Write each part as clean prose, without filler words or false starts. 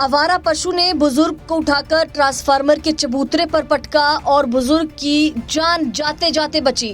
आवारा पशु ने बुजुर्ग को उठाकर ट्रांसफार्मर के चबूतरे पर पटका और बुजुर्ग की जान जाते जाते बची।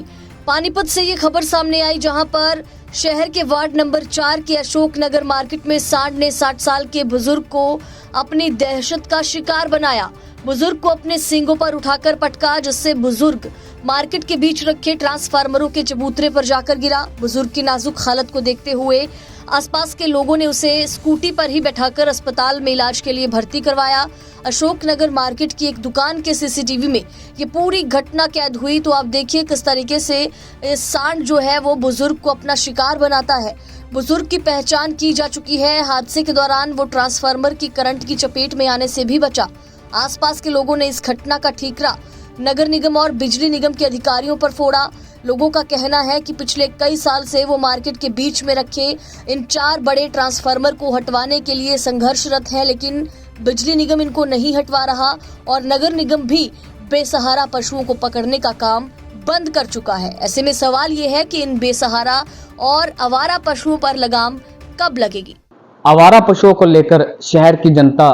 पानीपत से ये खबर सामने आई, जहां पर शहर के वार्ड नंबर 4 के अशोक नगर मार्केट में सांड ने 60 साल के बुजुर्ग को अपनी दहशत का शिकार बनाया। बुजुर्ग को अपने सींगों पर उठाकर पटका, जिससे बुजुर्ग मार्केट के बीच रखे ट्रांसफार्मरों के चबूतरे पर जाकर गिरा। बुजुर्ग की नाजुक हालत को देखते हुए आसपास के लोगों ने उसे स्कूटी पर ही बैठाकर अस्पताल में इलाज के लिए भर्ती करवाया। अशोक नगर मार्केट की एक दुकान के सीसीटीवी में ये पूरी घटना कैद हुई, तो आप देखिए किस तरीके से सांड जो है वो बुजुर्ग को अपना शिकार बनाता है। बुजुर्ग की पहचान की जा चुकी है। हादसे के दौरान वो ट्रांसफार्मर की करंट की चपेट में आने से भी बचा। आसपास के लोगों ने इस घटना का ठीकरा नगर निगम और बिजली निगम के अधिकारियों पर फोड़ा। लोगों का कहना है कि पिछले कई साल से वो मार्केट के बीच में रखे इन 4 बड़े ट्रांसफार्मर को हटवाने के लिए संघर्षरत है, लेकिन बिजली निगम इनको नहीं हटवा रहा और नगर निगम भी बेसहारा पशुओं को पकड़ने का काम बंद कर चुका है। ऐसे में सवाल ये है कि इन बेसहारा और आवारा पशुओं पर लगाम कब लगेगी। आवारा पशुओं को लेकर शहर की जनता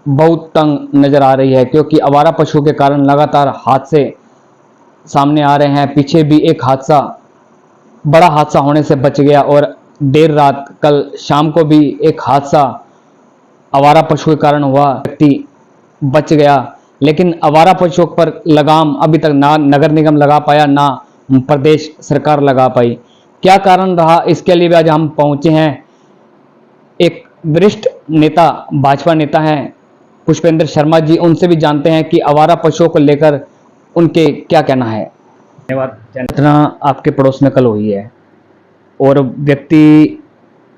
बहुत तंग नजर आ रही है, क्योंकि आवारा पशुओं के कारण लगातार हादसे सामने आ रहे हैं। पीछे भी एक हादसा, बड़ा हादसा होने से बच गया और देर रात कल शाम को भी एक हादसा आवारा पशु के कारण हुआ, व्यक्ति बच गया। लेकिन आवारा पशुओं पर लगाम अभी तक ना नगर निगम लगा पाया, ना प्रदेश सरकार लगा पाई। क्या कारण रहा, इसके लिए भी आज हम पहुंचे हैं। एक वरिष्ठ नेता, भाजपा नेता हैं पुष्पेंद्र शर्मा जी, उनसे भी जानते हैं कि आवारा पशुओं को लेकर उनके क्या कहना है। धन्यवाद। घटना आपके पड़ोस में कल हुई है और व्यक्ति,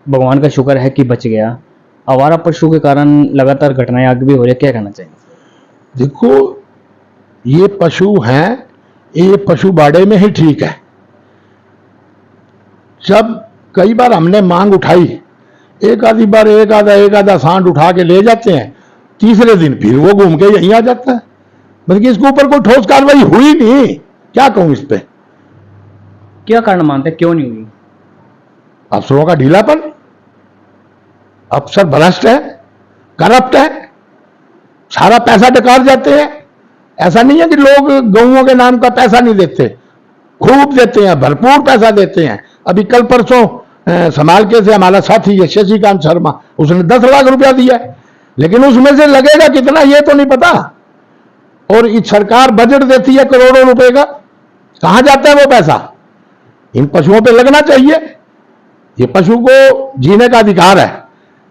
भगवान का शुक्र है कि बच गया। आवारा पशु के कारण लगातार घटनाएं आगे भी हो रही है, क्या कहना चाहिए? देखो, ये पशु हैं, ये पशु बाड़े में ही ठीक है। जब कई बार हमने मांग उठाई, एक आधा सांड उठा के ले जाते हैं, तीसरे दिन फिर वो घूम के यहीं आ जाता है। बल्कि इसके ऊपर कोई ठोस कार्रवाई हुई नहीं। क्या कहूं इस पे? क्या कारण मानते हैं, क्यों नहीं हुई? अफसरों का ढीलापन, अफसर भ्रष्ट है, करप्ट है, सारा पैसा डकार जाते हैं। ऐसा नहीं है कि लोग गऊओं के नाम का पैसा नहीं देते, खूब देते हैं, भरपूर पैसा देते हैं। अभी कल परसों समालके से हमारा साथी है शशिकांत शर्मा, उसने 10 लाख रुपया दिया है, लेकिन उसमें से लगेगा कितना ये तो नहीं पता। और सरकार बजट देती है करोड़ों रुपए का, कहां जाता है वो पैसा? इन पशुओं पे लगना चाहिए। ये पशु को जीने का अधिकार है,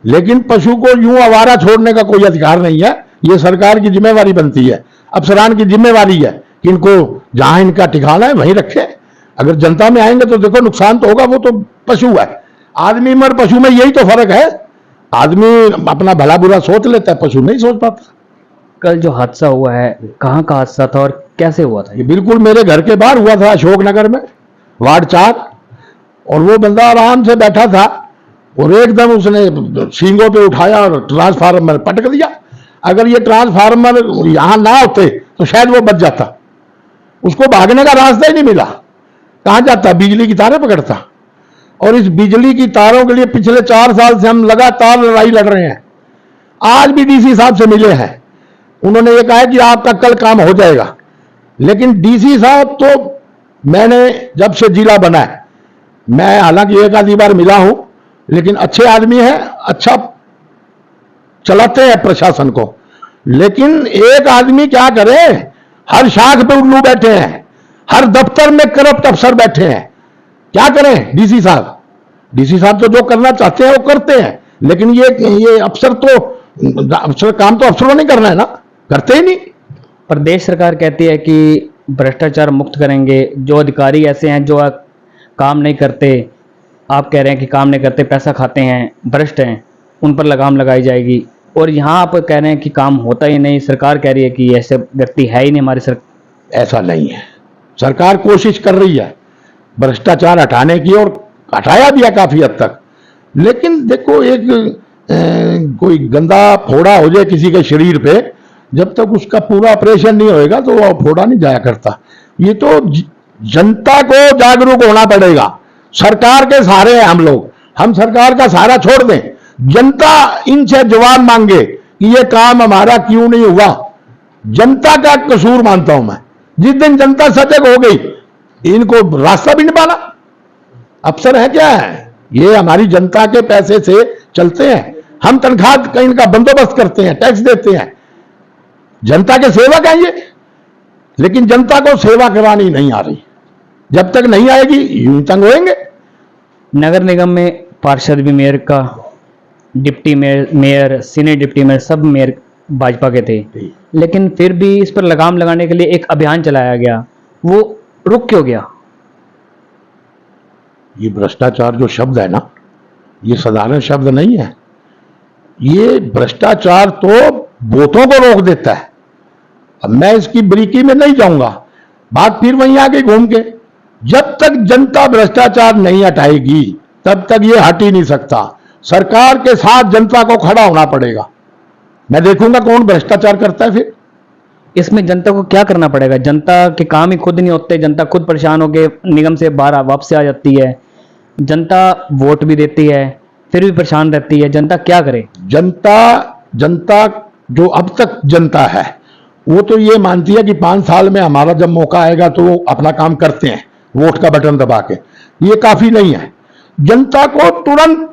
लेकिन पशु को यूं आवारा छोड़ने का कोई अधिकार नहीं है। ये सरकार की जिम्मेवारी बनती है, अफसरान की जिम्मेवारी है कि इनको जहां इनका ठिकाना है वहीं रखे। अगर जनता में आएंगे तो देखो नुकसान तो होगा, वो तो पशु है। आदमी और पशु में यही तो फर्क है। आदमी अपना भला बुरा सोच लेता है, पशु नहीं सोच पाता। कल जो हादसा हुआ है, कहाँ का हादसा था और कैसे हुआ था? ये बिल्कुल मेरे घर के बाहर हुआ था, अशोक नगर में, वार्ड 4। और वो बंदा आराम से बैठा था और एकदम उसने सींगों पे उठाया और ट्रांसफार्मर पटक दिया। अगर ये ट्रांसफार्मर यहां ना होते तो शायद वो बच जाता। उसको भागने का रास्ता ही नहीं मिला। कहां जाता? बिजली की तारें पकड़ता। और इस बिजली की तारों के लिए पिछले 4 साल से हम लगातार लड़ाई लड़ रहे हैं। आज भी डीसी साहब से मिले हैं, उन्होंने ये कहा कि आपका कल काम हो जाएगा। लेकिन डीसी साहब तो मैंने जब से जिला बना है, मैं हालांकि एक आधी बार मिला हूं, लेकिन अच्छे आदमी हैं, अच्छा चलाते हैं प्रशासन को। लेकिन एक आदमी क्या करे, हर शाख पे उल्लू बैठे हैं, हर दफ्तर में करप्ट अफसर बैठे हैं। क्या करें डीसी साहब? डीसी साहब तो जो करना चाहते हैं वो करते हैं, लेकिन ये अफसर काम तो अफसरों ने करना है ना, करते ही नहीं। प्रदेश सरकार कहती है कि भ्रष्टाचार मुक्त करेंगे। जो अधिकारी ऐसे हैं जो काम नहीं करते, आप कह रहे हैं कि काम नहीं करते, पैसा खाते हैं, भ्रष्ट हैं, उन पर लगाम लगाई जाएगी। और यहाँ आप कह रहे हैं कि काम होता ही नहीं। सरकार कह रही है कि ऐसे व्यक्ति है ही नहीं हमारी सरकार। ऐसा नहीं है, सरकार कोशिश कर रही है भ्रष्टाचार हटाने की, और हटाया भी है काफी हद तक। लेकिन देखो, एक कोई गंदा फोड़ा हो जाए किसी के शरीर पे, जब तक उसका पूरा ऑपरेशन नहीं होएगा तो वो फोड़ा नहीं जाया करता। ये तो जनता को जागरूक होना पड़ेगा। सरकार के सहारे हैं हम लोग, हम सरकार का सहारा छोड़ दें, जनता इनसे जवाब मांगे कि ये काम हमारा क्यों नहीं हुआ। जनता का कसूर मानता हूं मैं। जिस दिन जनता सजग हो गई, इनको रास्ता भी नहीं पाना। अफसर है क्या है, ये हमारी जनता के पैसे से चलते हैं। हम तनख्वाह का इनका बंदोबस्त करते हैं, टैक्स देते हैं, जनता के सेवक हैं ये। लेकिन जनता को सेवा करवानी नहीं आ रही। जब तक नहीं आएगी यूं तंग होएंगे। नगर निगम में पार्षद भी मेयर का, deputy mayor, senior deputy mayor, सब मेयर भाजपा के थे, लेकिन फिर भी इस पर लगाम लगाने के लिए एक अभियान चलाया गया, वो रुक क्यों गया? ये भ्रष्टाचार जो शब्द है ना, ये साधारण शब्द नहीं है। ये भ्रष्टाचार तो वोटों को रोक देता है। अब मैं इसकी बारीकी में नहीं जाऊंगा, बात फिर वहीं आगे घूम के। जब तक जनता भ्रष्टाचार नहीं हटाएगी तब तक ये हट ही नहीं सकता। सरकार के साथ जनता को खड़ा होना पड़ेगा। मैं देखूंगा कौन भ्रष्टाचार करता है। फिर इसमें जनता को क्या करना पड़ेगा? जनता के काम ही खुद नहीं होते, जनता खुद परेशान होकर निगम से बाहर वापस आ जाती है। जनता वोट भी देती है फिर भी परेशान रहती है। जनता क्या करे? जनता जो अब तक जनता है वो तो ये मानती है कि 5 साल में हमारा जब मौका आएगा तो वो अपना काम करते हैं, वोट का बटन दबा के। ये काफी नहीं है। जनता को तुरंत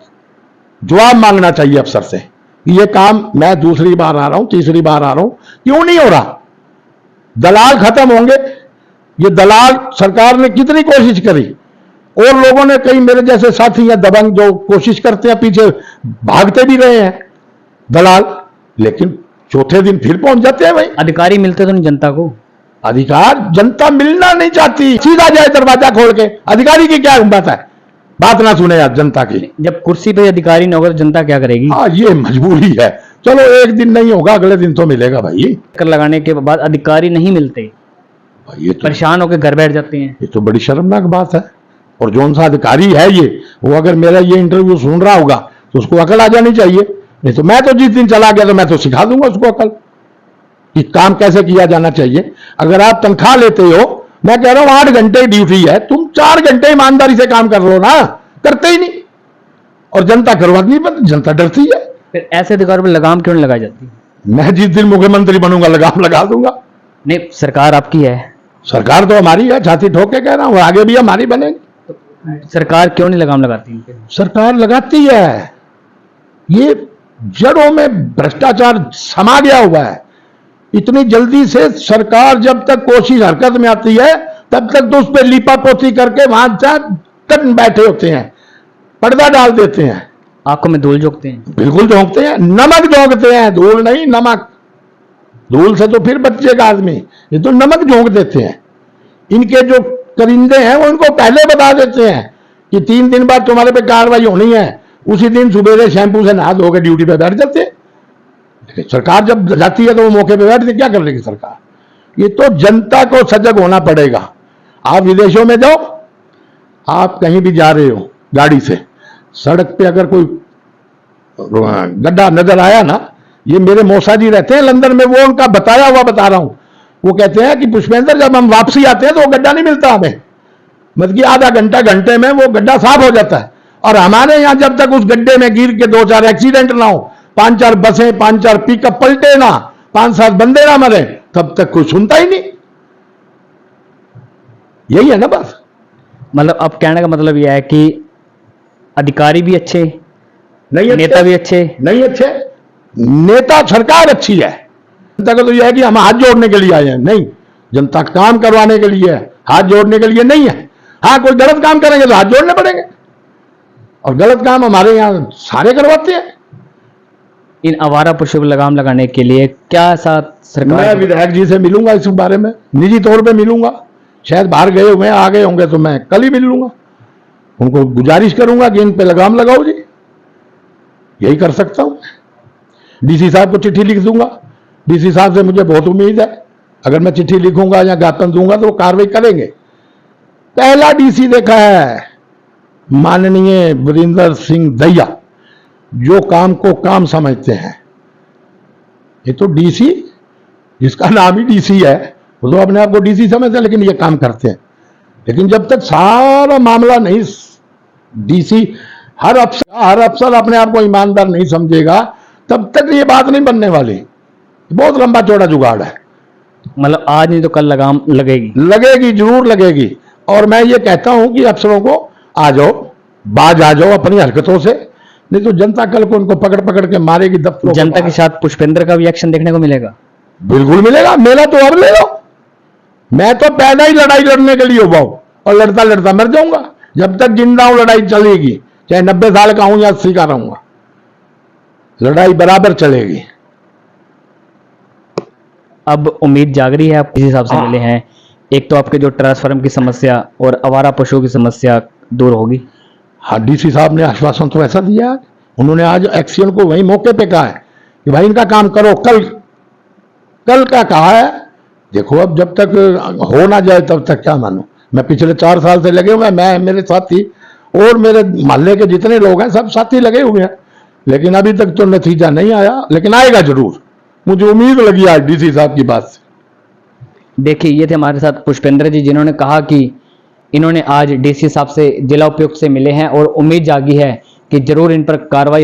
जवाब मांगना चाहिए अफसर से कि ये काम मैं दूसरी बार आ रहा हूं, तीसरी बार आ रहा हूं, क्यों नहीं हो रहा। दलाल खत्म होंगे। ये दलाल सरकार ने कितनी कोशिश करी, और लोगों ने, कई मेरे जैसे साथी या दबंग जो कोशिश करते हैं, पीछे भागते भी रहे हैं दलाल, लेकिन चौथे दिन फिर पहुंच जाते हैं। भाई अधिकारी मिलते तो नहीं जनता को? अधिकार जनता मिलना नहीं चाहती। सीधा जाए दरवाजा खोल के, अधिकारी की क्या बात है, बात ना सुने यार जनता की। जब कुर्सी पे अधिकारी ना होगा तो जनता क्या करेगी? हाँ, ये मजबूरी है। चलो एक दिन नहीं होगा, अगले दिन तो मिलेगा भाई। कर लगाने के बाद अधिकारी नहीं मिलते, ये तो परेशान होकर घर बैठ जाते हैं। ये तो बड़ी शर्मनाक बात है। और जौन सा अधिकारी है ये, वो अगर मेरा ये इंटरव्यू सुन रहा होगा तो उसको अकल आ जानी चाहिए। नहीं तो मैं तो जिस दिन चला गया तो मैं तो सिखा दूंगा उसको अकल कि काम कैसे किया जाना चाहिए। अगर आप तनख्वाह लेते हो, मैं कह रहा हूं 8 घंटे ड्यूटी है, तुम 4 घंटे ईमानदारी से काम कर लो ना। करते ही नहीं, और जनता करवाती नहीं, पर जनता डरती है। फिर ऐसे अधिकारों पर लगाम क्यों नहीं लगाई जाती? मैं जिस दिन मुख्यमंत्री बनूंगा लगाम लगा दूंगा। नहीं, सरकार आपकी है। सरकार तो हमारी है, छाती ठोक के कह रहा हूं, आगे भी हमारी बनेगी। सरकार क्यों नहीं लगाम लगाती? सरकार लगाती है। ये जड़ों में भ्रष्टाचार समा गया हुआ है। इतनी जल्दी से सरकार जब तक कोशिश हरकत में आती है तब तक तो उस पर लीपापोती करके वहां तक बैठे होते हैं, पर्दा डाल देते हैं, आंखों में धूल झोंकते हैं। बिल्कुल झोंकते हैं, नमक झोंकते हैं, धूल नहीं नमक। धूल से तो फिर बचेगा आदमी, ये तो नमक झोंक देते हैं। इनके जो करिंदे हैं वो इनको पहले बता देते हैं कि 3 दिन बाद तुम्हारे पे कार्रवाई होनी है। उसी दिन सुबह शैंपू से नहा धो के ड्यूटी पे बैठ जाते हैं। लेकिन सरकार जब जाती है तो वो मौके पे बैठती, क्या कर लेगी सरकार। ये तो जनता को सजग होना पड़ेगा। आप विदेशों में जाओ, आप कहीं भी जा रहे हो गाड़ी से, सड़क पे अगर कोई गड्ढा नजर आया ना, ये मेरे मौसा जी रहते हैं लंदन में, वो उनका बताया हुआ बता रहा हूं। वो कहते हैं कि पुष्पेंद्र जब हम वापसी आते हैं तो वो गड्ढा नहीं मिलता हमें, मतलब कि आधा घंटा घंटे में वो गड्ढा साफ हो जाता है। और हमारे यहां जब तक उस गड्ढे में गिर के 2-4 एक्सीडेंट ना हो, 5-4 बसें 5-4 पिकअप पलटे ना, 5-7 बंदे ना मरे, तब तक कोई सुनता ही नहीं। यही है ना बस। मतलब अब कहने का मतलब यह है कि अधिकारी भी अच्छे नहीं, नेता भी अच्छे नहीं, अच्छे नेता, सरकार अच्छी है। जनता का तो यह है कि हम हाथ जोड़ने के लिए आए हैं, नहीं, जनता काम करवाने के लिए है, हाथ जोड़ने के लिए नहीं है। हाँ, कोई गलत काम करेंगे तो हाथ जोड़ने पड़ेंगे, और गलत काम हमारे यहां सारे करवाते हैं। इन आवारा पशु पर लगाम लगाने के लिए क्या साथ सरकार? मैं विधायक जी से मिलूंगा इस बारे में, निजी तौर पे मिलूंगा। शायद बाहर गए हुए आ गए होंगे तो मैं कल ही मिल लूंगा। उनको गुजारिश करूंगा कि इन पे लगाम लगाओ जी। यही कर सकता हूं। डीसी साहब को चिट्ठी लिख दूंगा। डीसी साहब से मुझे बहुत उम्मीद है, अगर मैं चिट्ठी लिखूंगा या ज्ञापन दूंगा तो वो कार्रवाई करेंगे। पहला डीसी देखा है माननीय वीरेंद्र सिंह दैया, जो काम को काम समझते हैं। ये तो डीसी, जिसका नाम ही डीसी है, वो तो अपने आप को डीसी समझते हैं, लेकिन ये काम करते हैं। लेकिन जब तक सारा मामला नहीं, डीसी हर अफसर अपने आप को ईमानदार नहीं समझेगा, तब तक ये बात नहीं बनने वाली। बहुत लंबा चौड़ा जुगाड़ है। मतलब आज नहीं तो कल लगाम लगेगी। लगेगी, जरूर लगेगी। और मैं ये कहता हूं कि अफसरों को आ जाओ, बाज आ जाओ अपनी हरकतों से, नहीं तो जनता कल को उनको पकड़ पकड़ के मारेगी दफ्तरों के जनता के बाहर। साथ पुष्पेंद्र का भी एक्शन देखने को मिलेगा। बिल्कुल मिलेगा। मेरा तो अब ले लो, मैं तो पैदा ही लड़ाई लड़ने के लिए हुआ हूं और लड़ता लड़ता मर जाऊंगा। जब तक जिंदा हूं लड़ाई चलेगी, चाहे 90 साल का हूं या 80 का रहूंगा, लड़ाई बराबर चलेगी। अब उम्मीद जाग रही है, आप किस हिसाब से हाँ। मिले हैं? एक तो आपके जो ट्रांसफार्मर की समस्या और आवारा पशुओं की समस्या दूर होगी। हाँ, डीसी साहब ने आश्वासन तो ऐसा दिया है। उन्होंने आज एक्सीएन को वही मौके पे कहा है कि भाई इनका काम करो। कल का कहा है। देखो अब जब तक हो ना जाए तब तक क्या मानो। मैं पिछले 4 साल से लगे हुए हैं, मैं, मेरे साथी और मेरे मोहल्ले के जितने लोग हैं सब साथी लगे हुए हैं, लेकिन अभी तक तो नतीजा नहीं आया, लेकिन आएगा जरूर। मुझे उम्मीद लगी आज डीसी साहब की बात से। देखिए, ये थे हमारे साथ पुष्पेंद्र जी, जिन्होंने कहा कि इन्होंने आज डीसी साहब से, जिला उपायुक्त से मिले हैं और उम्मीद जागी है कि जरूर इन पर कार्रवाई